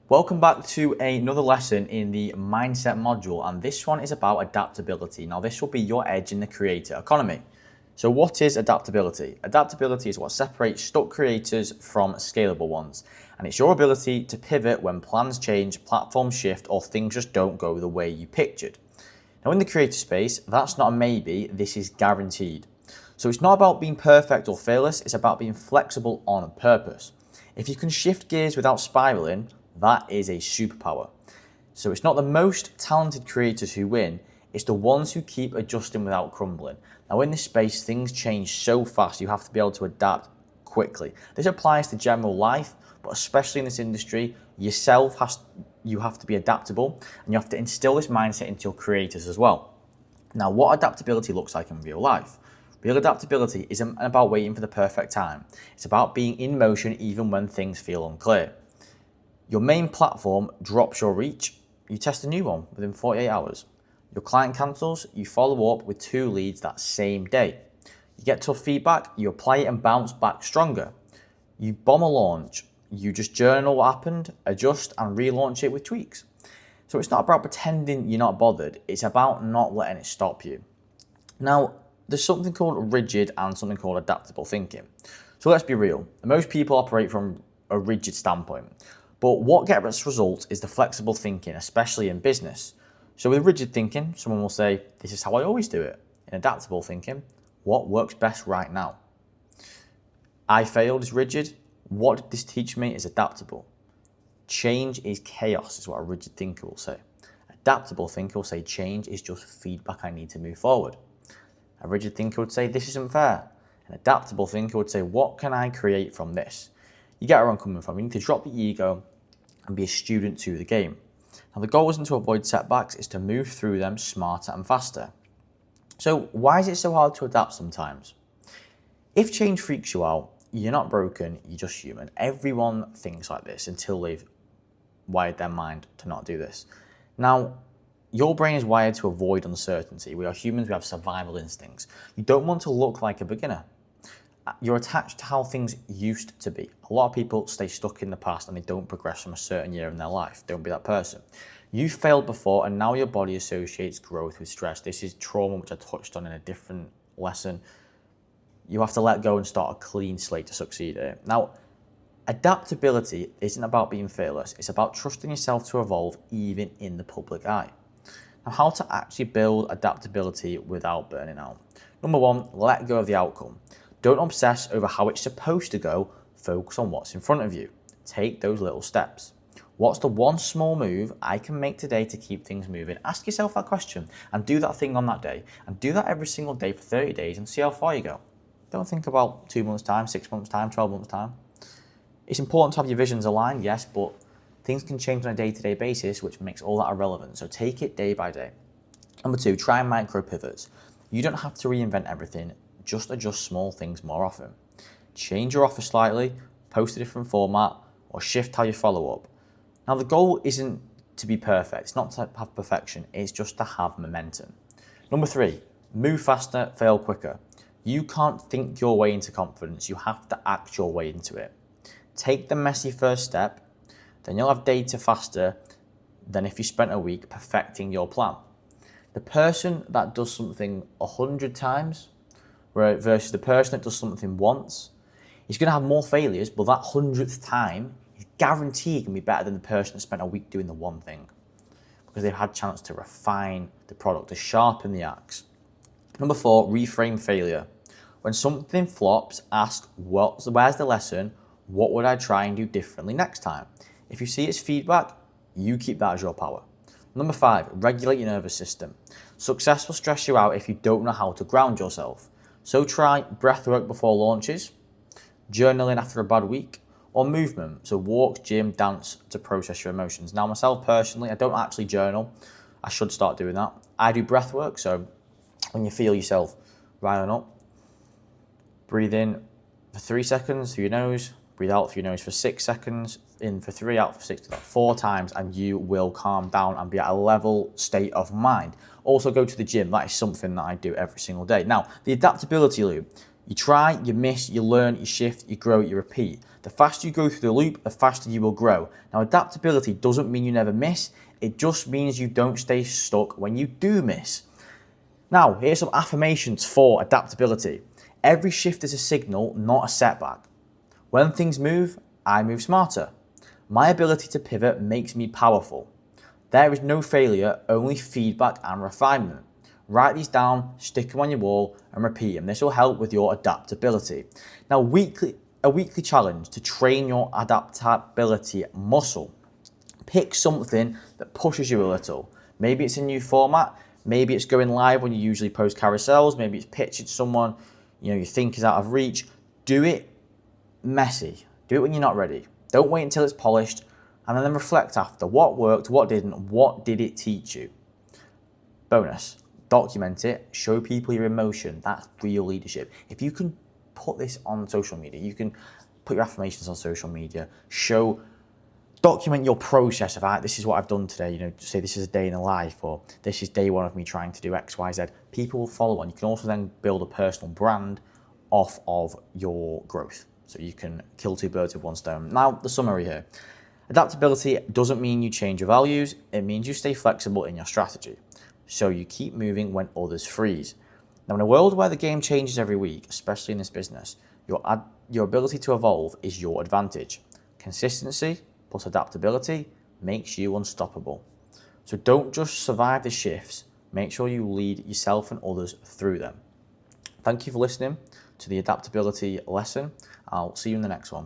Welcome back to another lesson in the mindset module, and this one is about adaptability. Now, this will be your edge in the creator economy. So what is adaptability? Adaptability is what separates stuck creators from scalable ones, and it's your ability to pivot when plans change, platforms shift, or things just don't go the way you pictured. Now, in the creator space, that's not a maybe, this is guaranteed. So it's not about being perfect or fearless, it's about being flexible on purpose. If you can shift gears without spiraling, that is a superpower. So it's not the most talented creators who win, it's the ones who keep adjusting without crumbling. Now in this space, things change so fast, you have to be able to adapt quickly. This applies to general life, but especially in this industry, you have to be adaptable, and you have to instill this mindset into your creators as well. Now, what adaptability looks like in real life? Real adaptability isn't about waiting for the perfect time. It's about being in motion even when things feel unclear. Your main platform drops your reach, you test a new one within 48 hours. Your client cancels, you follow up with 2 leads that same day. You get tough feedback, you apply it and bounce back stronger. You bomb a launch, you just journal what happened, adjust and relaunch it with tweaks. So it's not about pretending you're not bothered, it's about not letting it stop you. Now, there's something called rigid and something called adaptable thinking. So let's be real, most people operate from a rigid standpoint. But what gets results is the flexible thinking, especially in business. So with rigid thinking, someone will say, this is how I always do it. In adaptable thinking, what works best right now? I failed is rigid. What did this teach me is adaptable. Change is chaos, is what a rigid thinker will say. Adaptable thinker will say change is just feedback I need to move forward. A rigid thinker would say this isn't fair. An adaptable thinker would say what can I create from this? You get where I'm coming from. You need to drop the ego and be a student to the game. Now, the goal isn't to avoid setbacks, it's to move through them smarter and faster. So why is it so hard to adapt sometimes? If change freaks you out, you're not broken, you're just human. Everyone thinks like this until they've wired their mind to not do this. Now, your brain is wired to avoid uncertainty. We are humans, we have survival instincts. You don't want to look like a beginner. You're attached to how things used to be. A lot of people stay stuck in the past and they don't progress from a certain year in their life. Don't be that person. You failed before and now your body associates growth with stress. This is trauma, which I touched on in a different lesson. You have to let go and start a clean slate to succeed at it. Now, adaptability isn't about being fearless. It's about trusting yourself to evolve even in the public eye. Now, how to actually build adaptability without burning out. Number 1, let go of the outcome. Don't obsess over how it's supposed to go, focus on what's in front of you. Take those little steps. What's the one small move I can make today to keep things moving? Ask yourself that question and do that thing on that day. And do that every single day for 30 days and see how far you go. Don't think about 2 months' time, 6 months' time, 12 months' time. It's important to have your visions aligned, yes, but things can change on a day-to-day basis, which makes all that irrelevant. So take it day by day. Number 2, try micro pivots. You don't have to reinvent everything. Just adjust small things more often. Change your offer slightly, post a different format, or shift how you follow up. Now, the goal isn't to be perfect. It's not to have perfection. It's just to have momentum. Number 3, move faster, fail quicker. You can't think your way into confidence. You have to act your way into it. Take the messy first step, then you'll have data faster than if you spent a week perfecting your plan. The person that does something 100 times versus the person that does something once, he's going to have more failures, but that 100th time is guaranteed can be better than the person that spent a week doing the one thing because they've had a chance to refine the product, to sharpen the axe. Number 4, reframe failure. When something flops, ask, where's the lesson? What would I try and do differently next time? If you see it's feedback, you keep that as your power. Number 5, regulate your nervous system. Success will stress you out if you don't know how to ground yourself. So try breath work before launches, journaling after a bad week, or movement. So walk, gym, dance to process your emotions. Now myself personally, I don't actually journal. I should start doing that. I do breath work. So when you feel yourself riling up, breathe in for 3 seconds through your nose, breathe out through your nose for 6 seconds, in for 3, out for 6, 4 times, and you will calm down and be at a level state of mind. Also go to the gym. That is something that I do every single day. Now, the adaptability loop. You try, you miss, you learn, you shift, you grow, you repeat. The faster you go through the loop, the faster you will grow. Now, adaptability doesn't mean you never miss. It just means you don't stay stuck when you do miss. Now, here's some affirmations for adaptability. Every shift is a signal, not a setback. When things move, I move smarter. My ability to pivot makes me powerful. There is no failure, only feedback and refinement. Write these down, stick them on your wall, and repeat them. This will help with your adaptability. Now, a weekly challenge to train your adaptability muscle. Pick something that pushes you a little. Maybe it's a new format. Maybe it's going live when you usually post carousels. Maybe it's pitching someone you think is out of reach. Do it messy. Do it when you're not ready. Don't wait until it's polished, and then reflect after. What worked, what didn't, what did it teach you? Bonus, document it, show people your emotion. That's real leadership. If you can put this on social media, you can put your affirmations on social media, document your process of, this is what I've done today, say this is a day in the life, or this is day one of me trying to do X, Y, Z. People will follow on. You can also then build a personal brand off of your growth. So you can kill two birds with one stone. Now, the summary here. Adaptability doesn't mean you change your values. It means you stay flexible in your strategy. So you keep moving when others freeze. Now, in a world where the game changes every week, especially in this business, your ability to evolve is your advantage. Consistency plus adaptability makes you unstoppable. So don't just survive the shifts. Make sure you lead yourself and others through them. Thank you for listening to the adaptability lesson. I'll see you in the next one.